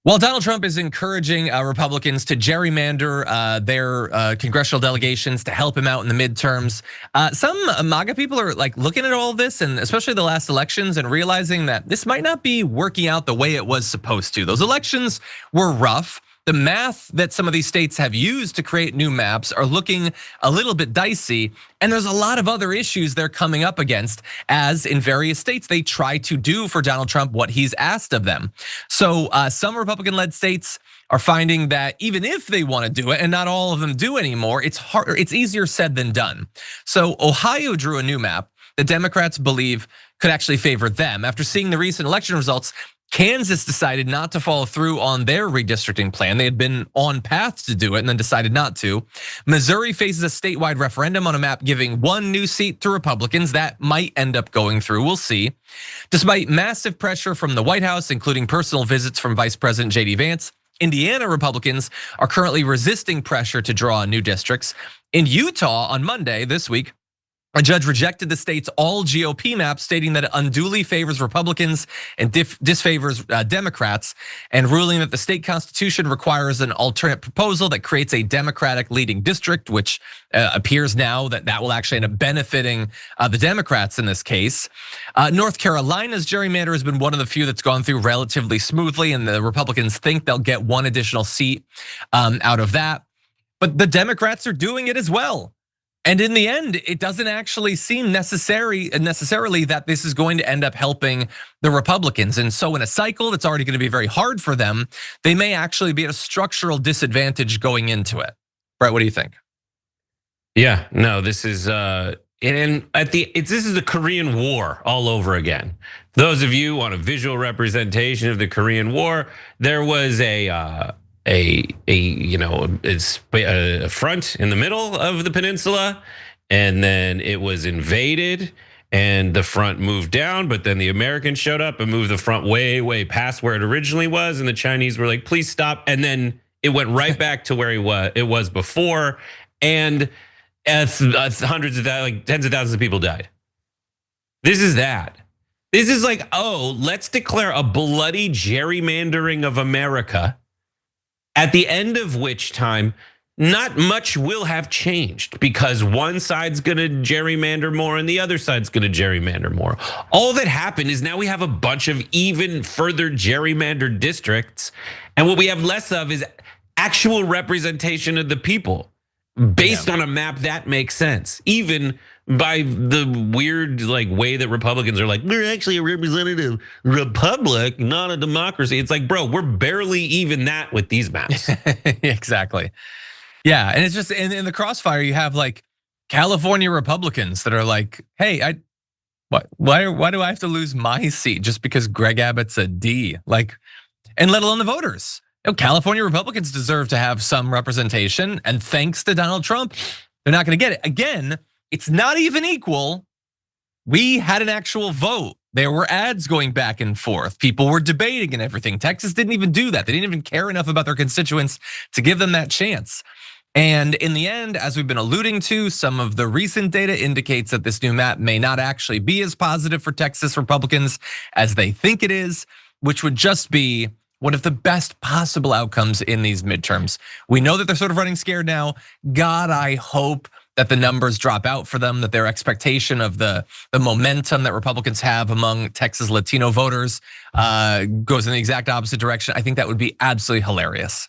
While Donald Trump is encouraging Republicans to gerrymander their congressional delegations to help him out in the midterms, some MAGA people are like looking at all of this, and especially the last elections, and realizing that this might not be working out the way it was supposed to. Those elections were rough. The math that some of these states have used to create new maps are looking a little bit dicey, and there's a lot of other issues they're coming up against, as in various states they try to do for Donald Trump what he's asked of them. So some Republican-led states are finding that even if they want to do it, and not all of them do anymore, it's easier said than done. So Ohio drew a new map that Democrats believe could actually favor them. After seeing the recent election results, Kansas decided not to follow through on their redistricting plan. They had been on path to do it and then decided not to. Missouri faces a statewide referendum on a map giving one new seat to Republicans. That might end up going through, we'll see. Despite massive pressure from the White House, including personal visits from Vice President JD Vance, Indiana Republicans are currently resisting pressure to draw new districts. In Utah on Monday this week, a judge rejected the state's all GOP map, stating that it unduly favors Republicans and disfavors Democrats, and ruling that the state constitution requires an alternate proposal that creates a Democratic leading district, which appears now that will actually end up benefiting the Democrats in this case. North Carolina's gerrymander has been one of the few that's gone through relatively smoothly, and the Republicans think they'll get one additional seat out of that. But the Democrats are doing it as well. And in the end, it doesn't actually seem necessarily that this is going to end up helping the Republicans. And so in a cycle that's already going to be very hard for them, they may actually be at a structural disadvantage going into it. Brett, what do you think? Yeah, no, this is this is the Korean War all over again. Those of you want a visual representation of the Korean War, there was a front in the middle of the peninsula, and then it was invaded and the front moved down, but then the Americans showed up and moved the front way past where it originally was, and the Chinese were like, please stop, and then it went right back to where it was before, and hundreds of tens of thousands of people died. This is that. This is like, oh, let's declare a bloody gerrymandering of America, at the end of which time, not much will have changed, because one side's gonna gerrymander more and the other side's gonna gerrymander more. All that happened is now we have a bunch of even further gerrymandered districts, and what we have less of is actual representation of the people based on a map that makes sense, even by the weird way that Republicans are like, we're actually a representative republic, not a democracy. It's like, bro, we're barely even that with these maps. Exactly. Yeah, and it's just in the crossfire, you have like California Republicans that are like, hey, why do I have to lose my seat just because Greg Abbott's a D? And let alone the voters. California Republicans deserve to have some representation, and thanks to Donald Trump, they're not gonna get it. Again, it's not even equal. We had an actual vote. There were ads going back and forth. People were debating and everything. Texas didn't even do that. They didn't even care enough about their constituents to give them that chance. And in the end, as we've been alluding to, some of the recent data indicates that this new map may not actually be as positive for Texas Republicans as they think it is, which would just be one of the best possible outcomes in these midterms. We know that they're sort of running scared now. God, I hope that the numbers drop out for them, that their expectation of the momentum that Republicans have among Texas Latino voters goes in the exact opposite direction. I think that would be absolutely hilarious.